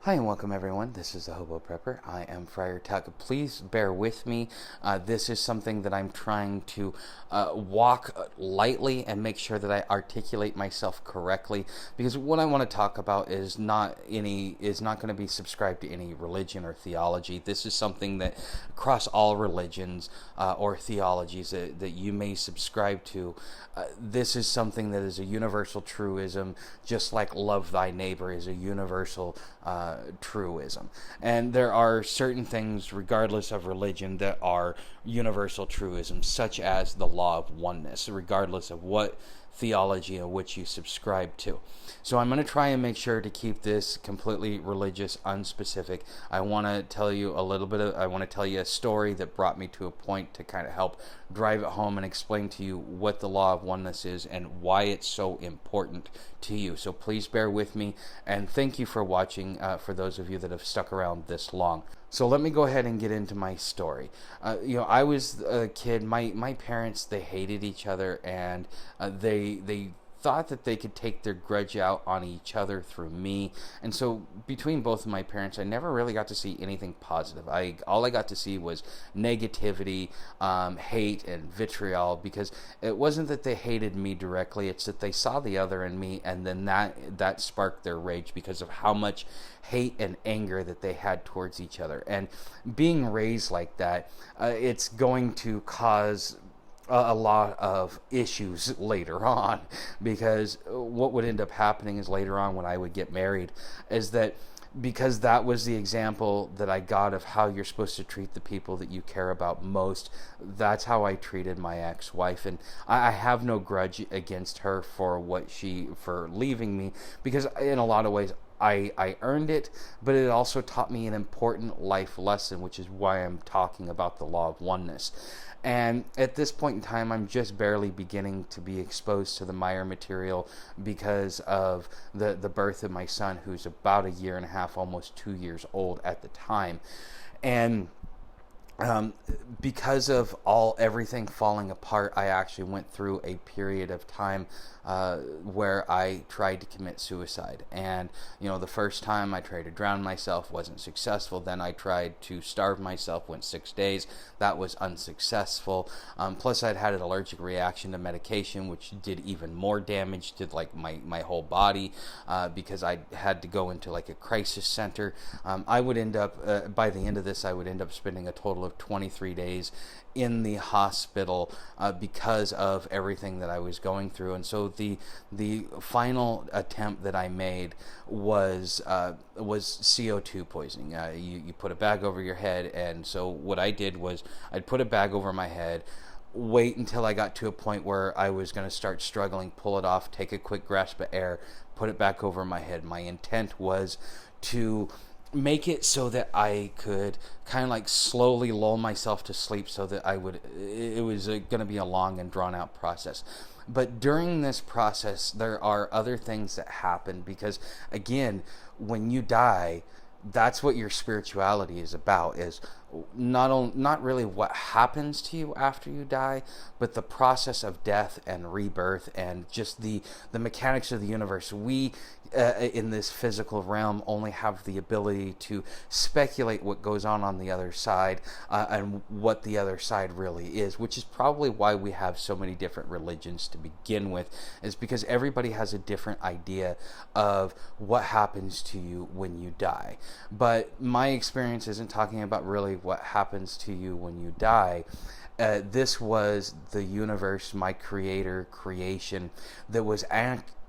Hi and welcome everyone. This is the Hobo Prepper. I am Friar Tuck. Please bear with me. This is something that I'm trying to walk lightly and make sure that I articulate myself correctly, because what I want to talk about is not going to be subscribed to any religion or theology. This is something that across all religions or theologies that you may subscribe to. This is something that is a universal truism, just like love thy neighbor is a universal truism. And there are certain things, regardless of religion, that are universal truisms, such as the law of oneness, regardless of what theology in which you subscribe to. So I'm going to try and make sure to keep this completely religious, unspecific. I want to tell you a story that brought me to a point to kind of help drive it home and explain to you what the law of oneness is and why it's so important to you. So please bear with me, and thank you for watching, for those of you that have stuck around this long. So let me go ahead and get into my story. I was a kid. My parents, they hated each other, and they thought that they could take their grudge out on each other through me. And so between both of my parents, I never really got to see anything positive. All I got to see was negativity, hate, and vitriol, because it wasn't that they hated me directly, it's that they saw the other in me, and then that sparked their rage because of how much hate and anger that they had towards each other. And being raised like that, it's going to cause a lot of issues later on, because what would end up happening is later on when I would get married is that, because that was the example that I got of how you're supposed to treat the people that you care about most, that's how I treated my ex-wife. And I have no grudge against her for leaving me, because in a lot of ways I earned it, but it also taught me an important life lesson, which is why I'm talking about the law of oneness. And at this point in time, I'm just barely beginning to be exposed to the Meyer material because of the birth of my son, who's about a year and a half, almost 2 years old at the time. And because of everything falling apart, I actually went through a period of time where I tried to commit suicide. And the first time I tried to drown myself, wasn't successful. Then I tried to starve myself, went 6 days, that was unsuccessful. Plus I'd had an allergic reaction to medication, which did even more damage to my whole body, because I had to go into a crisis center. I would end up by the end of this, I would end up spending a total of 23 days in the hospital because of everything that I was going through. And so the final attempt that I made was CO2 poisoning. You put a bag over your head, and so what I did was I'd put a bag over my head, wait until I got to a point where I was going to start struggling, pull it off, take a quick grasp of air, put it back over my head. My intent was to make it so that I could kind of slowly lull myself to sleep, so that it was going to be a long and drawn out process. But during this process, there are other things that happen, because again, when you die, that's what your spirituality is about, is not really what happens to you after you die, but the process of death and rebirth, and just the mechanics of the universe. We in this physical realm only have the ability to speculate what goes on the other side, and what the other side really is, which is probably why we have so many different religions to begin with, is because everybody has a different idea of what happens to you when you die. But my experience isn't talking about really what happens to you when you die. This was the universe, my creation, that was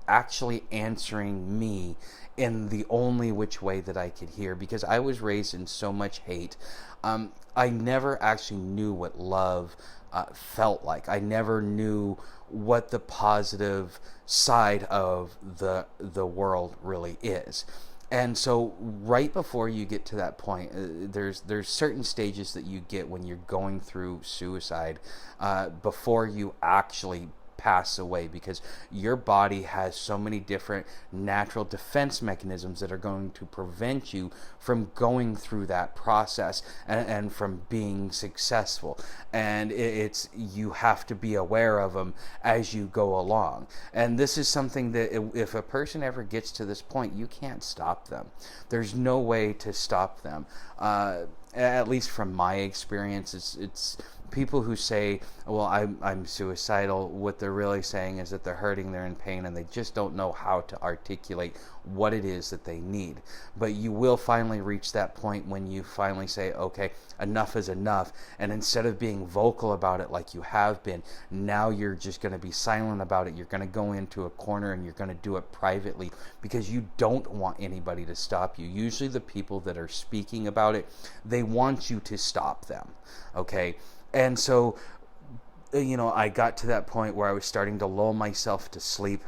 actually answering me in the only which way that I could hear, because I was raised in so much hate. I never actually knew what love felt like. I never knew what the positive side of the world really is. And so right before you get to that point, there's certain stages that you get when you're going through suicide, before you actually pass away, because your body has so many different natural defense mechanisms that are going to prevent you from going through that process and from being successful. And it's you have to be aware of them as you go along. And this is something that if a person ever gets to this point, you can't stop them. There's no way to stop them. At least from my experience, it's people who say, well, I'm suicidal. What they're really saying is that they're hurting, they're in pain, and they just don't know how to articulate what it is that they need. But you will finally reach that point when you finally say, okay, enough is enough. And instead of being vocal about it like you have been, now you're just going to be silent about it. You're going to go into a corner and you're going to do it privately, because you don't want anybody to stop you. Usually the people that are speaking about it, they want you to stop them. Okay? And so, I got to that point where I was starting to lull myself to sleep.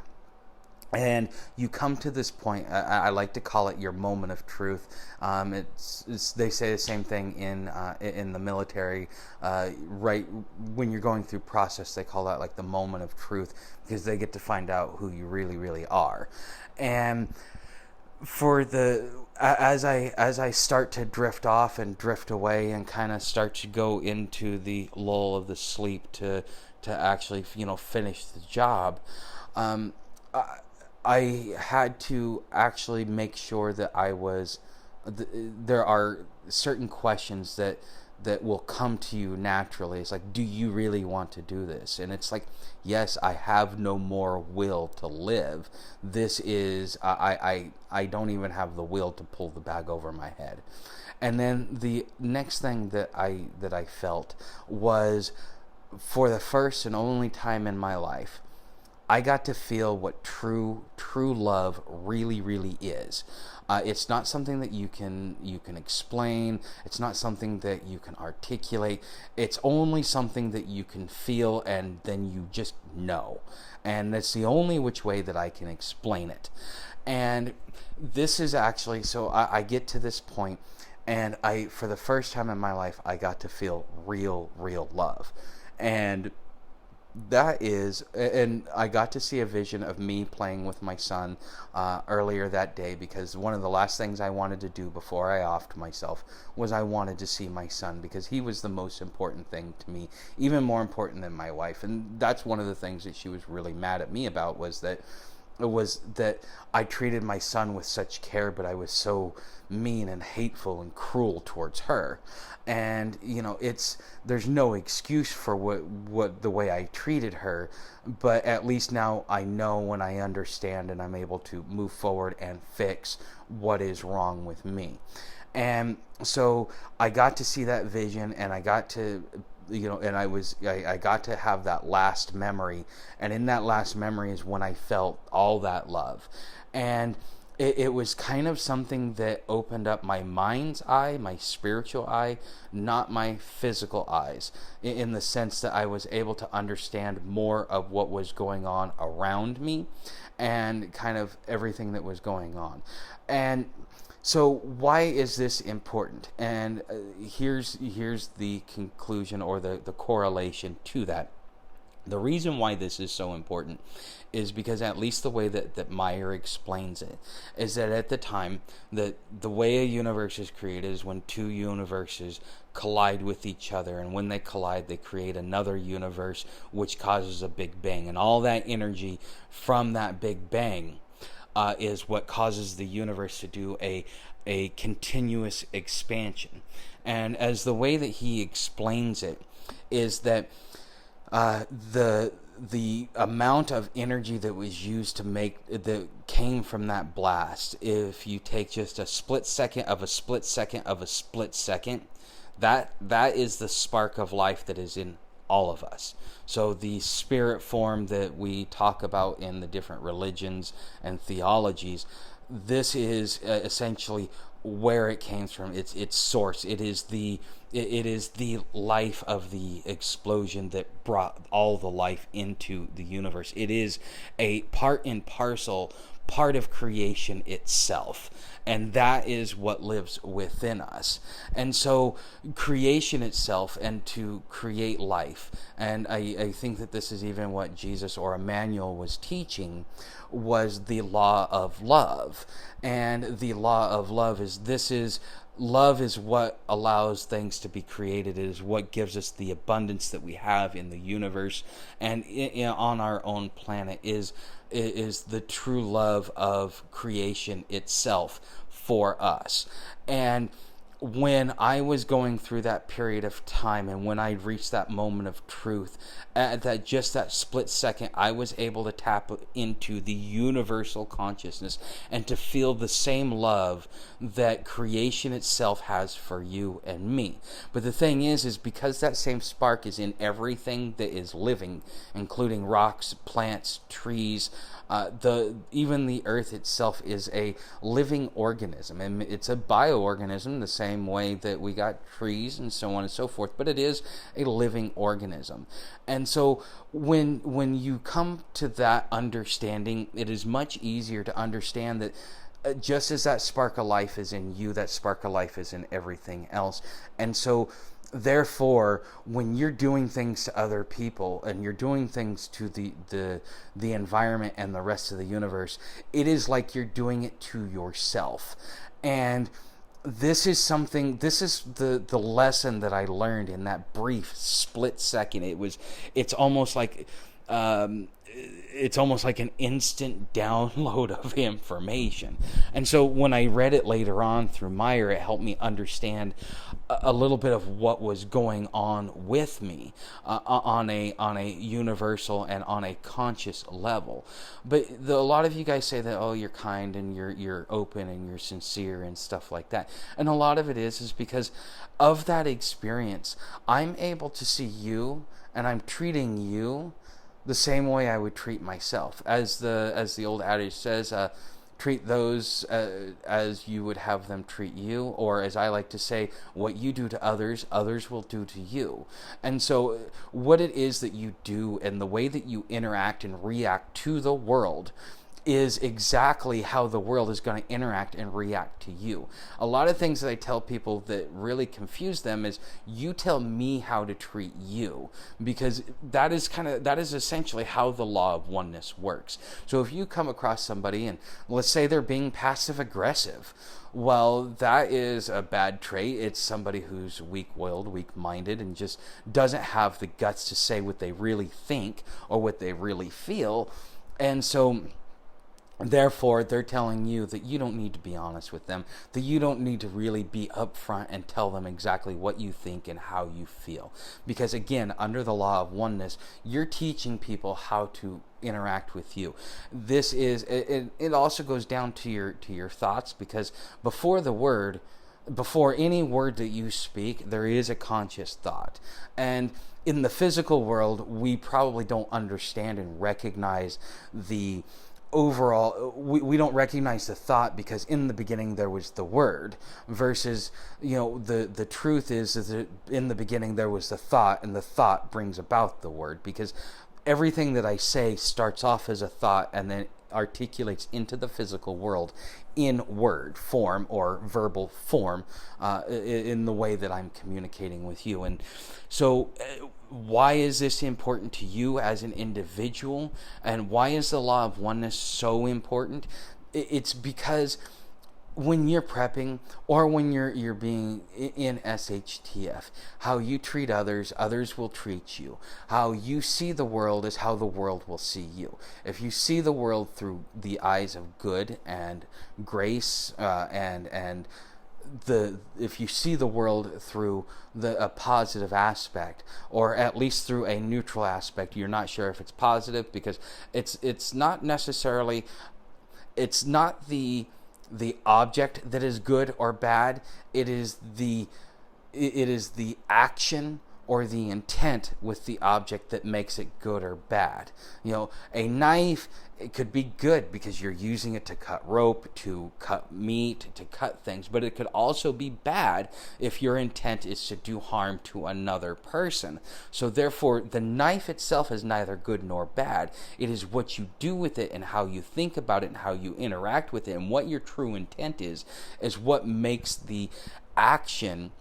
And you come to this point, I like to call it your moment of truth. It's they say the same thing in the military, right when you're going through process, they call that like the moment of truth, because they get to find out who you really, really are. And as I start to drift off and drift away and kind of start to go into the lull of the sleep to actually finish the job, I had to actually make sure that there are certain questions that will come to you naturally. It's like, do you really want to do this? And it's like, yes, I have no more will to live. This is, I don't even have the will to pull the bag over my head. And then the next thing that I felt was, for the first and only time in my life, I got to feel what true love really, really is. It's not something that you can explain. It's not something that you can articulate. It's only something that you can feel, and then you just know. And that's the only which way that I can explain it. And this is actually, so I get to this point, and for the first time in my life, I got to feel real love. And I got to see a vision of me playing with my son earlier that day, because one of the last things I wanted to do before I offed myself was I wanted to see my son, because he was the most important thing to me, even more important than my wife. And that's one of the things that she was really mad at me about, was that I treated my son with such care, but I was so mean and hateful and cruel towards her. And there's no excuse for what the way I treated her, but at least now I know, when I understand, and I'm able to move forward and fix what is wrong with me. And so I got to see that vision, and I got to and I got to have that last memory, and in that last memory is when I felt all that love. And it was kind of something that opened up my mind's eye, my spiritual eye, not my physical eyes, in the sense that I was able to understand more of what was going on around me and kind of everything that was going on. And so why is this important? And here's the conclusion, or the correlation to that. The reason why this is so important is because, at least the way that Meyer explains it, is that at the time, the way a universe is created is when two universes collide with each other, and when they collide, they create another universe, which causes a big bang. And all that energy from that big bang is what causes the universe to do a continuous expansion. And as the way that he explains it is that the amount of energy that was used to make that came from that blast, if you take just a split second of a split second of a split second, that is the spark of life that is in all of us. So the spirit form that we talk about in the different religions and theologies, this is essentially where it came from. Its source. It is the life of the explosion that brought all the life into the universe. It is a part and parcel part of creation itself. And that is what lives within us. And so creation itself, and to create life, and I think that this is even what Jesus or Emmanuel was teaching, was the law of love. And the law of love is love is what allows things to be created. It is what gives us the abundance that we have in the universe and on our own planet, is the true love of creation itself for us. And when I was going through that period of time, and when I reached that moment of truth, at that split second, I was able to tap into the universal consciousness and to feel the same love that creation itself has for you and me. But the thing is because that same spark is in everything that is living, including rocks, plants, trees, even the earth itself is a living organism, and it's a bioorganism the same way that we got trees and so on and so forth, but it is a living organism. And so when you come to that understanding, it is much easier to understand that just as that spark of life is in you, that spark of life is in everything else. And so therefore, when you're doing things to other people and you're doing things to the environment and the rest of the universe, it is like you're doing it to yourself. And this is the lesson that I learned in that brief split second. It's almost like an instant download of information. And so when I read it later on through Meyer, it helped me understand a little bit of what was going on with me on a universal and on a conscious level. But a lot of you guys say that, oh, you're kind and you're open and you're sincere and stuff like that. And a lot of it is because of that experience, I'm able to see you and I'm treating you the same way I would treat myself. As the old adage says, treat those as you would have them treat you, or as I like to say, what you do to others, others will do to you. And so what it is that you do and the way that you interact and react to the world is exactly how the world is going to interact and react to you. A lot of things that I tell people that really confuse them is, you tell me how to treat you, because that is essentially how the law of oneness works. So if you come across somebody and let's say they're being passive aggressive, well, that is a bad trait. It's somebody who's weak-willed, weak-minded, and just doesn't have the guts to say what they really think or what they really feel. And so therefore, they're telling you that you don't need to be honest with them, that you don't need to really be upfront and tell them exactly what you think and how you feel. Because again, under the law of oneness, you're teaching people how to interact with you. This is it also goes down to your thoughts, because before any word that you speak, there is a conscious thought. And in the physical world, we probably don't understand and recognize the overall, we don't recognize the thought, because in the beginning there was the word, versus the truth is that in the beginning there was the thought, and the thought brings about the word, because everything that I say starts off as a thought and then articulates into the physical world in word form or verbal form, in the way that I'm communicating with you. And so why is this important to you as an individual, and why is the law of oneness so important? It's because when you're prepping, or when you're being in SHTF, how you treat others, others will treat you. How you see the world is how the world will see you. If you see the world through the eyes of good and grace, if you see the world through a positive aspect, or at least through a neutral aspect, you're not sure if it's positive, because it's not necessarily, it's not the object that is good or bad. It is the action or the intent with the object that makes it good or bad. A knife, it could be good because you're using it to cut rope, to cut meat, to cut things, but it could also be bad if your intent is to do harm to another person. So therefore, the knife itself is neither good nor bad. It is what you do with it and how you think about it and how you interact with it and what your true intent is what makes the action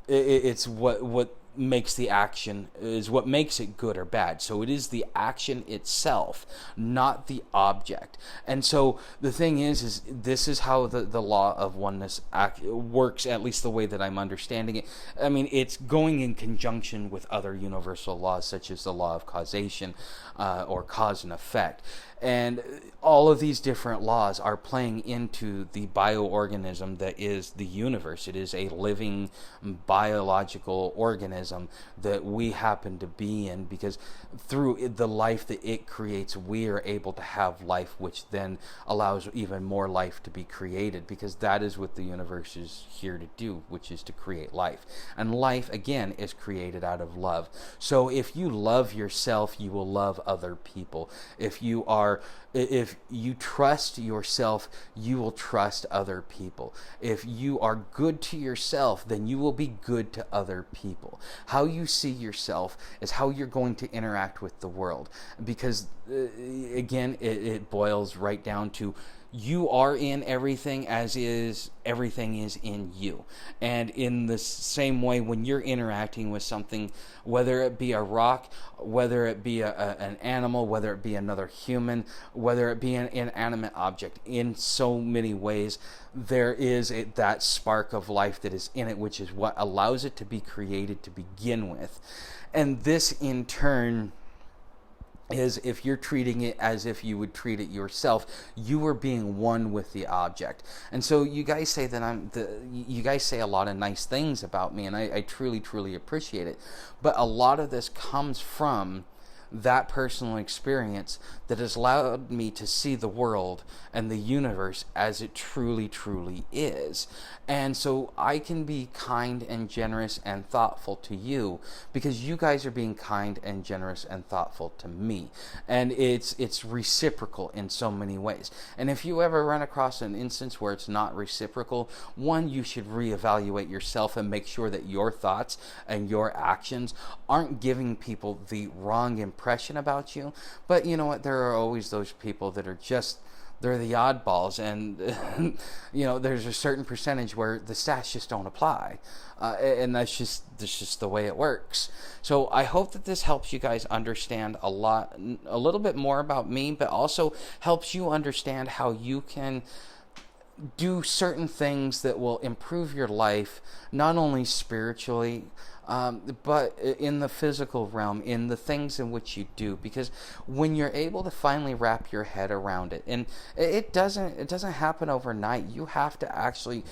it's what makes the action is what makes it good or bad. So it is the action itself, not the object. And so the thing is this is how the law of oneness works, at least the way that I'm understanding it. I mean, it's going in conjunction with other universal laws, such as the law of causation, or cause and effect. And all of these different laws are playing into the bioorganism that is the universe. It is a living biological organism that we happen to be in, because through the life that it creates, we are able to have life, which then allows even more life to be created, because that is what the universe is here to do, which is to create life. And life, again, is created out of love. So if you love yourself, you will love other people. If you trust yourself, you will trust other people. If you are good to yourself, then you will be good to other people. How you see yourself is how you're going to interact with the world. Because, again, it boils right down to you are in everything as is everything is in you. And in the same way, when you're interacting with something, whether it be a rock, whether it be an animal, whether it be another human, whether it be an inanimate object, in so many ways there is that spark of life that is in it, which is what allows it to be created to begin with. And this in turn is, if you're treating it as if you would treat it yourself, you are being one with the object. And so you guys say you guys say a lot of nice things about me, and I truly, truly appreciate it. But a lot of this comes from that personal experience that has allowed me to see the world and the universe as it truly, truly is. And so I can be kind and generous and thoughtful to you because you guys are being kind and generous and thoughtful to me. And it's reciprocal in so many ways. And if you ever run across an instance where it's not reciprocal, one, you should reevaluate yourself and make sure that your thoughts and your actions aren't giving people the wrong impression about you. But you know what? There are always those people that are just, they're the oddballs, and there's a certain percentage where the stats just don't apply, and that's just the way it works. So I hope that this helps you guys understand a little bit more about me, but also helps you understand how you can do certain things that will improve your life, not only spiritually, but in the physical realm, in the things in which you do. Because when you're able to finally wrap your head around it, and it doesn't happen overnight. You have to actually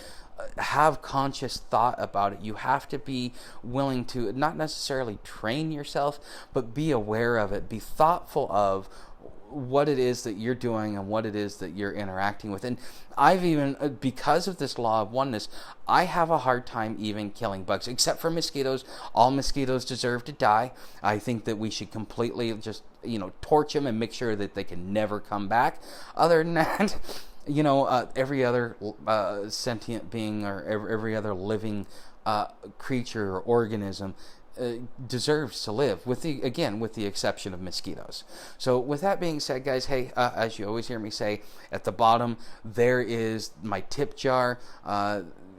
have conscious thought about it. You have to be willing to not necessarily train yourself, but be aware of it, be thoughtful of what it is that you're doing and what it is that you're interacting with. And I've even, because of this law of oneness, I have a hard time even killing bugs, except for mosquitoes. All mosquitoes deserve to die. I think that we should completely just, torch them and make sure that they can never come back. Other than that, every other sentient being or every other living creature or organism deserves to live, with the exception of mosquitoes. So with that being said, guys, hey, as you always hear me say, at the bottom there is my tip jar.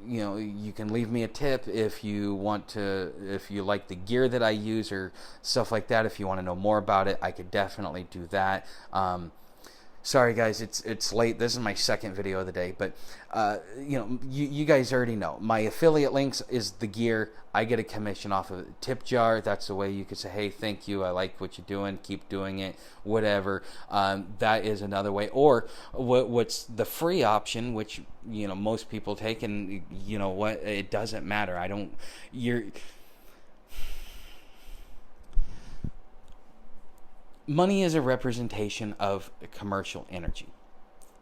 You can leave me a tip if you like the gear that I use or stuff like that. If you want to know more about it, I could definitely do that. Sorry guys, it's late. This is my second video of the day, but you guys already know. My affiliate links is the gear. I get a commission off of a tip jar. That's the way you could say, hey, thank you. I like what you're doing. Keep doing it. Whatever. That is another way. Or what's the free option, which most people take, and you know what? It doesn't matter. Money is a representation of commercial energy.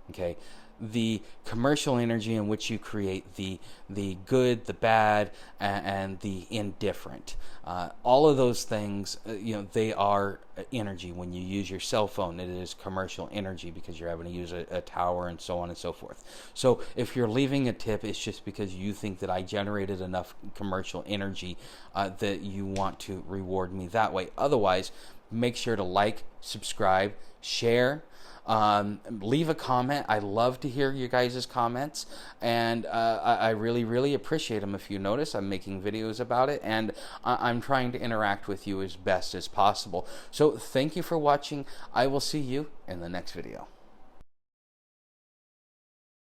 Okay, the commercial energy in which you create the good, the bad, and the indifferent. All of those things, they are energy. When you use your cell phone, it is commercial energy because you're having to use a tower and so on and so forth. So if you're leaving a tip, it's just because you think that I generated enough commercial energy that you want to reward me that way. Otherwise, make sure to like, subscribe, share, leave a comment. I love to hear you guys' comments, and I really, really appreciate them. If you notice, I'm making videos about it, and I'm trying to interact with you as best as possible. So thank you for watching. I will see you in the next video.